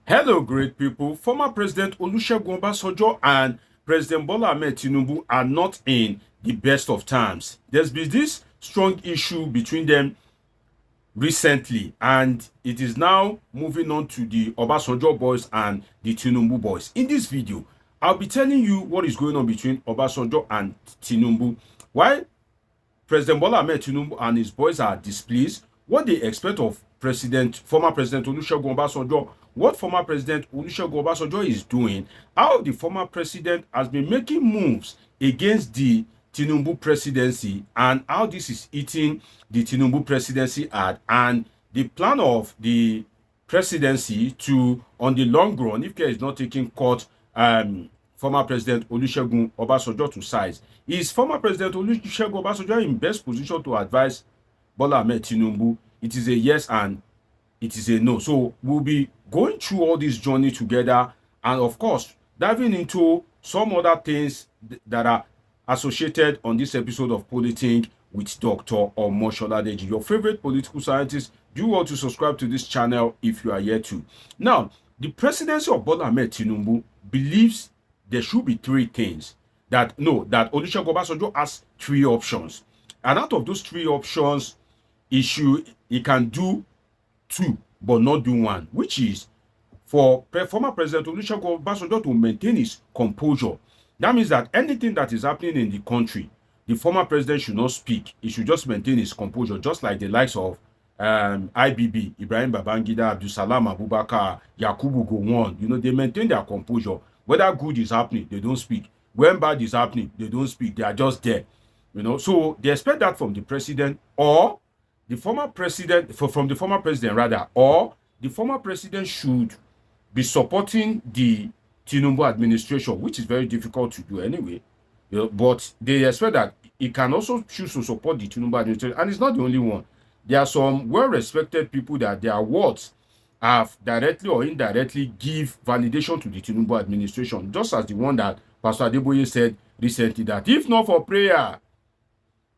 Hello, great people. Former President Olusegun Obasanjo and President Bola Tinubu are not in the best of times. There's been this strong issue between them recently, and it is now moving on to the Obasanjo boys and the Tinubu boys. In this video, I'll be telling you what is going on between Obasanjo and Tinubu, why President Bola Tinubu and his boys are displeased, what they expect of former President Olusegun Obasanjo, what former President Olusegun Obasanjo is doing, how the former president has been making moves against the Tinubu presidency, and how this is eating the Tinubu presidency ad, and the plan of the presidency to, on the long run, if care is not taken, cut former President Olusegun Obasanjo to size. Is former President Olusegun Obasanjo in best position to advise Bola Tinubu? It is a yes and it is a no. So we'll be going through all this journey together, and of course diving into some other things that are associated on this episode of Politing with Dr. Omosoladeji, your favorite political scientist. Do want to subscribe to this channel if you are yet to. Now, the presidency of Bola Tinubu believes there should be three things. That Olusegun Obasanjo has three options, and out of those three options, he can do two but not do one, which is for former President Olusegun Obasanjo to maintain his composure. That means that anything that is happening in the country, the former president should not speak. He should just maintain his composure, just like the likes of IBB, Ibrahim Babangida, Abdulsalam Abubakar, Yakubu go on. They maintain their composure. Whether good is happening, they don't speak. When bad is happening, they don't speak. They are just there. So they expect that from the president, or the former president, from the former president rather, or the former president should be supporting the Tinubu administration, which is very difficult to do anyway. But they expect that he can also choose to support the Tinubu administration, and it's not the only one. There are some well-respected people that their words have directly or indirectly give validation to the Tinubu administration, just as the one that Pastor Adeboye said recently, that if not for prayer,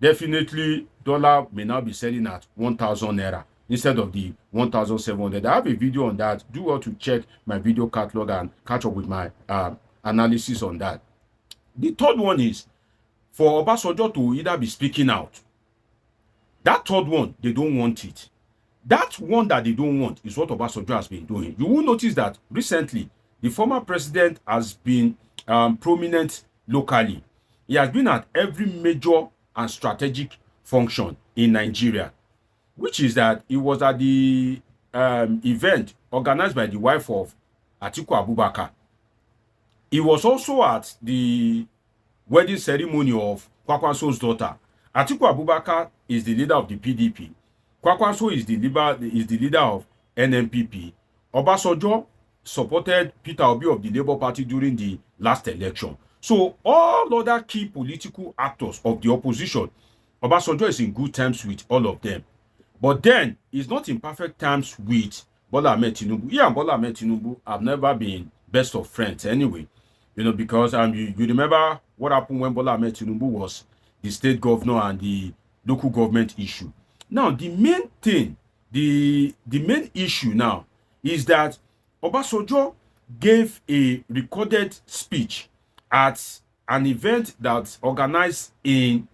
definitely dollar may now be selling at 1,000 naira instead of the 1,700. I have a video on that. Do want to check my video catalog and catch up with my analysis on that. The third one is for Obasanjo to either be speaking out. That third one, they don't want it. That one that they don't want is what Obasanjo has been doing. You will notice that recently, the former president has been prominent locally. He has been at every major and strategic function in Nigeria, which is that he was at the event organized by the wife of Atiku Abubakar. He was also at the wedding ceremony of Kwakwanso's daughter. Atiku Abubakar is the leader of the PDP. Kwakwanso is the leader of NNPP. Obasanjo supported Peter Obi of the Labour Party during the last election. So all other key political actors of the opposition, Obasanjo is in good terms with all of them. But then he's not in perfect terms with Bola Tinubu. He and Bola Tinubu have never been best of friends anyway. Because you remember what happened when Bola Tinubu was the state governor and the local government issue. Now, the main thing, the main issue now is that Obasanjo gave a recorded speech at an event that's organized in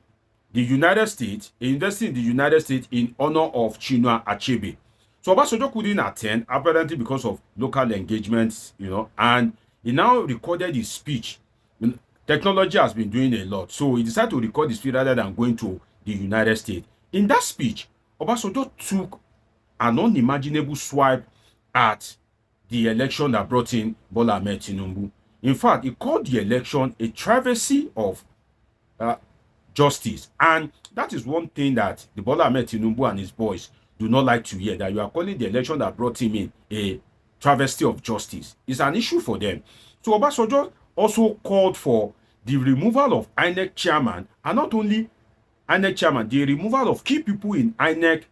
the United States, a university in the United States, in honor of Chinua Achebe. So Obasanjo couldn't attend, apparently because of local engagements, and he now recorded his speech. Technology has been doing a lot, so he decided to record his speech rather than going to the United States. In that speech, Obasanjo took an unimaginable swipe at the election that brought in Bola Tinubu. In fact, he called the election a travesty of justice. And that is one thing that the Bola Tinubu and his boys do not like to hear, that you are calling the election that brought him in a travesty of justice. It's an issue for them. So Obasanjo also called for the removal of INEC chairman, and not only INEC chairman, the removal of key people in INEC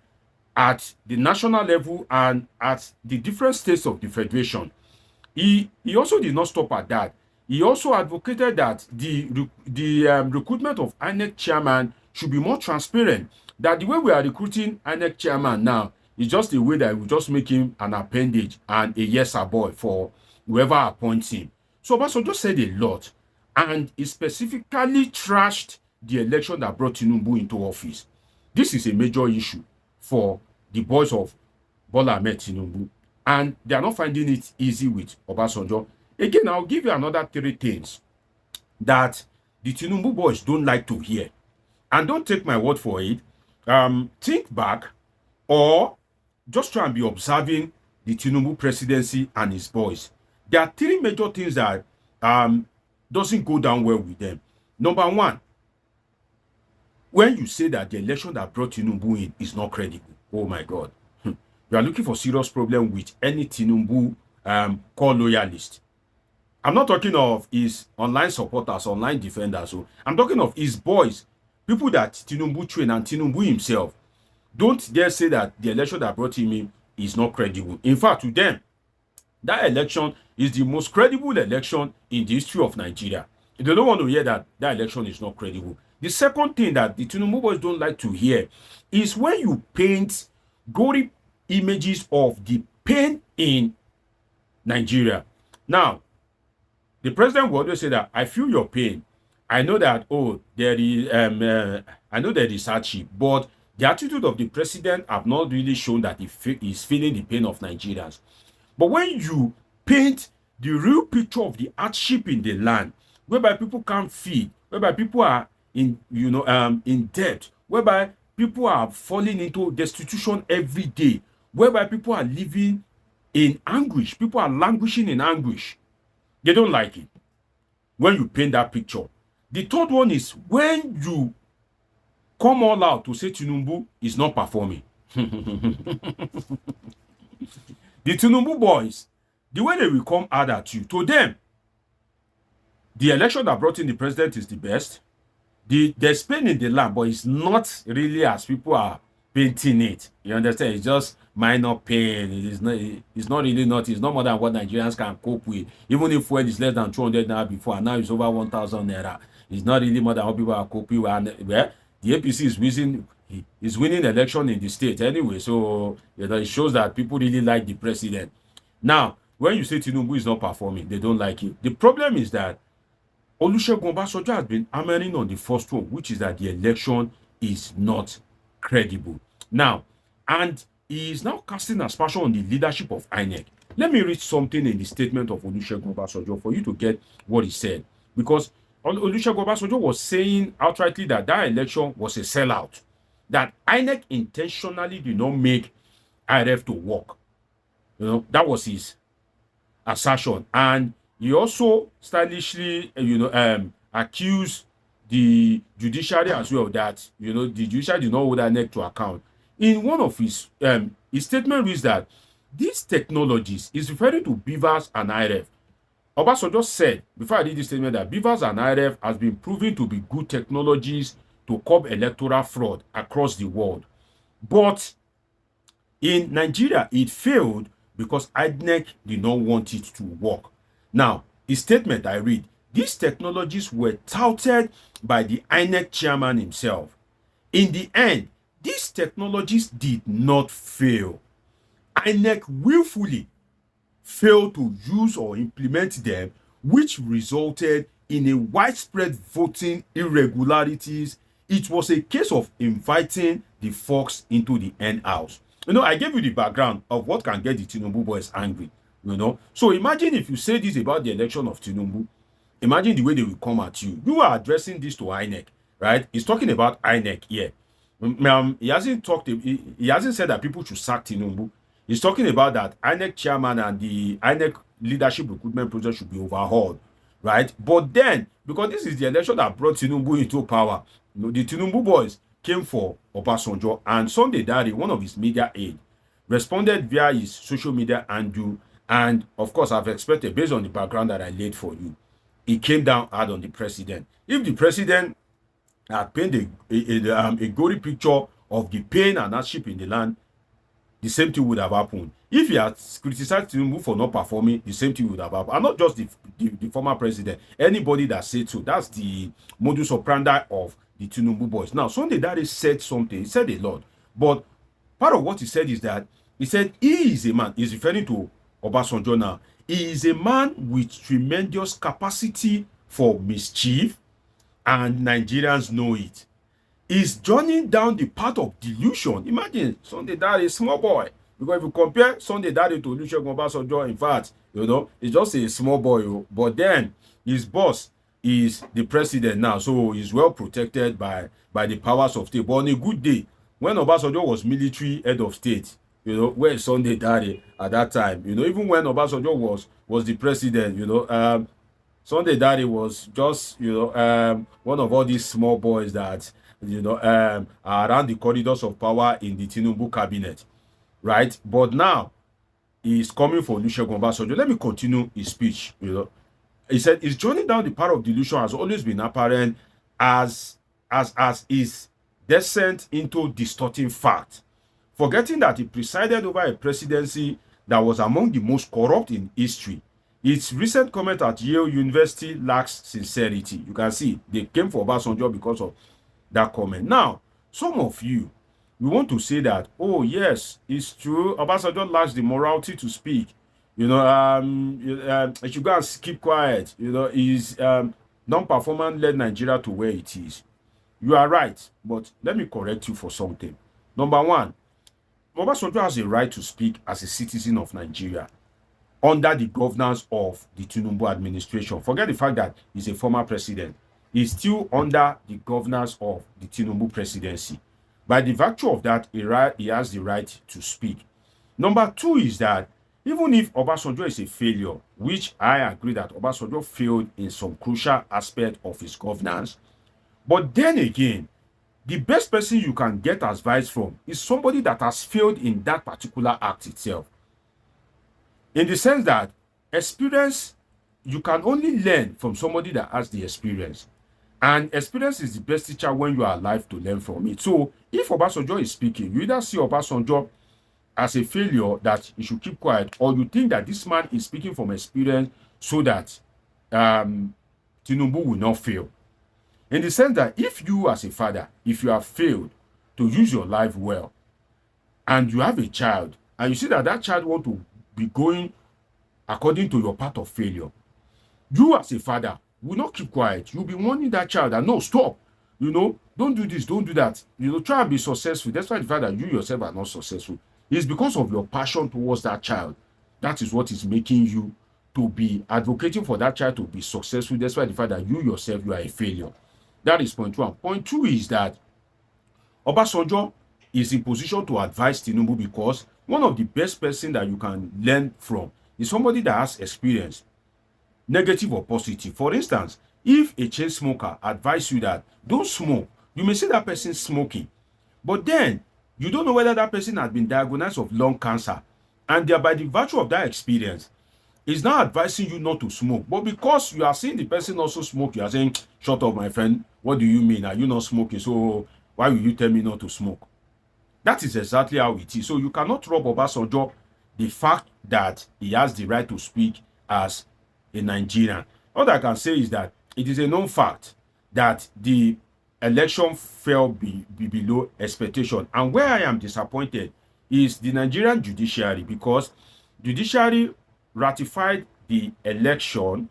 at the national level and at the different states of the federation. He also did not stop at that. He also advocated that the recruitment of INEC chairman should be more transparent. That the way we are recruiting INEC chairman now It's just a way that will just make him an appendage and a yes sir boy for whoever appoints him. So Obasanjo said a lot, and he specifically trashed the election that brought Tinubu into office. This is a major issue for the boys of Bola Tinubu, and they are not finding it easy with Obasanjo. Again, I'll give you another 3 things that the Tinubu boys don't like to hear. And don't take my word for it. Think back, or just try and be observing the Tinubu presidency and his boys. There are 3 major things that doesn't go down well with them. Number 1, when you say that the election that brought Tinubu in is not credible, oh my God, you are looking for serious problem with any Tinubu core loyalist. I'm not talking of his online supporters, online defenders. So I'm talking of his boys, people that Tinubu train, and Tinubu himself. Don't dare say that the election that brought him in is not credible. In fact, to them, that election is the most credible election in the history of Nigeria. They don't want to hear that that election is not credible. The second thing that the Tinubu boys don't like to hear is when you paint gory images of the pain in Nigeria. Now, the president will always say that I feel your pain. I know that, oh, there is I know there is hardship, but the attitude of the president have not really shown that he is feeling the pain of Nigerians. But when you paint the real picture of the hardship in the land, whereby people can't feed, whereby people are in in debt, whereby people are falling into destitution every day, whereby people are living in anguish, people are languishing in anguish, they don't like it when you paint that picture. The third one is when you come all out to say Tinubu is not performing. The Tinubu boys, the way they will come out at you, to them, the election that brought in the president is the best. There's pain in the land, but it's not really as people are painting it. You understand? It's just minor pain. It's not more than what Nigerians can cope with. Even if fuel is less than 200 naira before, and now it's over 1,000 naira. It's not really more than what people are coping with. And well, the APC is winning the election in the state anyway. So it shows that people really like the president. Now, when you say Tinubu is not performing, they don't like it. The problem is that Olusegun Obasanjo has been hammering on the first one, which is that the election is not credible. Now, and he is now casting aspersion on the leadership of INEC. Let me read something in the statement of Olusegun Obasanjo for you to get what he said. Because Olusegun Obasanjo was saying outrightly that that election was a sellout. That INEC intentionally did not make IReV to work. That was his assertion. And he also stylishly, accused the judiciary as well that, the judiciary did not hold INEC to account. In one of his statement reads that these technologies is referring to BVAS and IReV. Obasanjo said, before I read this statement, that BVAS and IReV has been proven to be good technologies to curb electoral fraud across the world. But in Nigeria, it failed because INEC did not want it to work. Now, his statement I read, these technologies were touted by the INEC chairman himself. In the end, these technologies did not fail. INEC willfully failed to use or implement them, which resulted in a widespread voting irregularities. It was a case of inviting the fox into the hen house. I gave you the background of what can get the Tinubu boys angry. So imagine if you say this about the election of Tinubu, imagine the way they will come at you. You are addressing this to INEC, right? He's talking about INEC here. He hasn't said that people should sack Tinubu. He's talking about that INEC chairman and the INEC leadership recruitment process should be overhauled, right? But then, because this is the election that brought Tinubu into power, the Tinubu boys came for Obasanjo, and Sunday Dare, one of his media aides, responded via his social media handle. And of course, I've expected, based on the background that I laid for you, he came down hard on the president. If the president had painted a gory picture of the pain and hardship in the land, the same thing would have happened. If he had criticized Tinubu for not performing, the same thing would have happened. And not just the former president, anybody that said so. That's the modus operandi of the Tinubu boys. Now, Sunday Dare said something. He said a lot. But Part of what he said is that he said he is a man, he's referring to Obasanjo now, he is a man with tremendous capacity for mischief, and Nigerians know it. He's journeying down the path of delusion. Imagine Sunday Dare, a small boy. Because if you compare Sunday Dare to Olusegun Obasanjo, in fact, it's just a small boy. But then his boss is the president now, so he's well protected by the powers of state. But on a good day, when Obasanjo was military head of state, where is Sunday Dare at that time? Even when Obasanjo was the president, Sunday Dare was just, one of all these small boys that, around the corridors of power in the Tinubu cabinet, right? But now he's coming for Olusegun Obasanjo. Let me continue his speech. He said his journey down the path of delusion has always been apparent as his descent into distorting fact, forgetting that he presided over a presidency that was among the most corrupt in history. Its recent comment at Yale University lacks sincerity. You can see they came for Obasanjo because of that comment. Now, some of you want to say that, oh yes, it's true, Obasanjo lacks the morality to speak. He should go and keep quiet. He's non-performance led Nigeria to where it is. You are right, but let me correct you for something. Number one, Obasanjo has a right to speak as a citizen of Nigeria under the governance of the Tinubu administration. Forget the fact that he's a former president. He's still under the governance of the Tinubu presidency. By the virtue of that, he has the right to speak. Number two is that even if Obasanjo is a failure, which I agree that Obasanjo failed in some crucial aspect of his governance, but then again, the best person you can get advice from is somebody that has failed in that particular act itself. In the sense that experience, you can only learn from somebody that has the experience. And experience is the best teacher when you are alive to learn from it. So if Obasanjo is speaking, you either see Obasanjo as a failure that you should keep quiet, or you think that this man is speaking from experience so that Tinubu will not fail. In the sense that if you as a father, if you have failed to use your life well, and you have a child, and you see that that child want to be going according to your path of failure, you as a father will not keep quiet. You'll be warning that child that, no, stop. Don't do this, don't do that. Try and be successful. That's why the fact that you yourself are not successful is because of your passion towards that child. That is what is making you to be advocating for that child to be successful. That's why the fact that you yourself, you are a failure. That is point one. Point two is that Obasanjo is in position to advise Tinubu because one of the best person that you can learn from is somebody that has experience, negative or positive. For instance, if a chain smoker advises you that don't smoke, you may see that person smoking, but then you don't know whether that person has been diagnosed of lung cancer, and thereby the virtue of that experience is now advising you not to smoke. But because you are seeing the person also smoke, you are saying, shut up, my friend. What do you mean? Are you not smoking? So why will you tell me not to smoke? That is exactly how it is. So you cannot rob Obasanjo the fact that he has the right to speak as a Nigerian. All I can say is that it is a known fact that the election fell below expectation. And where I am disappointed is the Nigerian judiciary, because judiciary ratified the election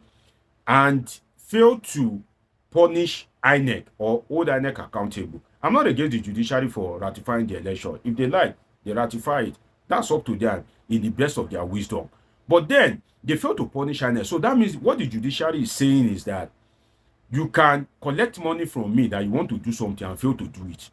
and failed to punish INEC or hold INEC accountable. I'm not against the judiciary for ratifying the election. If they like, they ratify it. That's up to them in the best of their wisdom. But then they failed to punish INEC. So that means what the judiciary is saying is that you can collect money from me that you want to do something and fail to do it.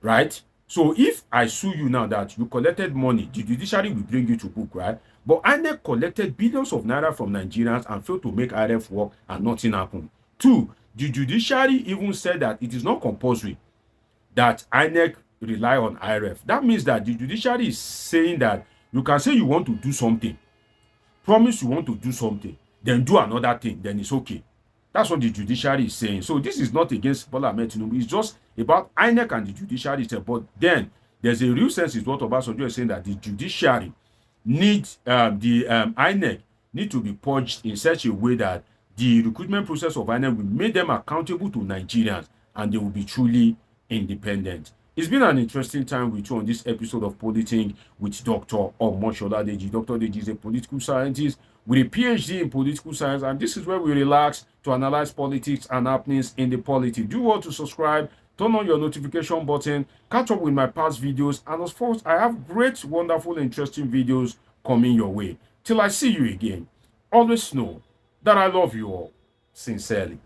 Right? So if I sue you now that you collected money, the judiciary will bring you to book, right? But INEC collected billions of naira from Nigerians and failed to make IReV work and nothing happened. Two, the judiciary even said that it is not compulsory that INEC rely on IReV. That means that the judiciary is saying that you can say you want to do something, promise you want to do something, then do another thing, then it's okay. That's what the judiciary is saying. So this is not against Bola Tinubu. It's just about INEC and the judiciary. But then there's a real sense is what Obasanjo is saying, that the judiciary needs INEC need to be purged in such a way that the recruitment process of INEC will make them accountable to Nigerians and they will be truly independent. It's been an interesting time with you on this episode of Politing with Dr. Omoshola Deji. Dr. Deji is a political scientist with a PhD in political science, and this is where we relax to analyze politics and happenings in the polity. Do want to subscribe, turn on your notification button, catch up with my past videos, and of course, I have great, wonderful, interesting videos coming your way. Till I see you again, always know that I love you all sincerely.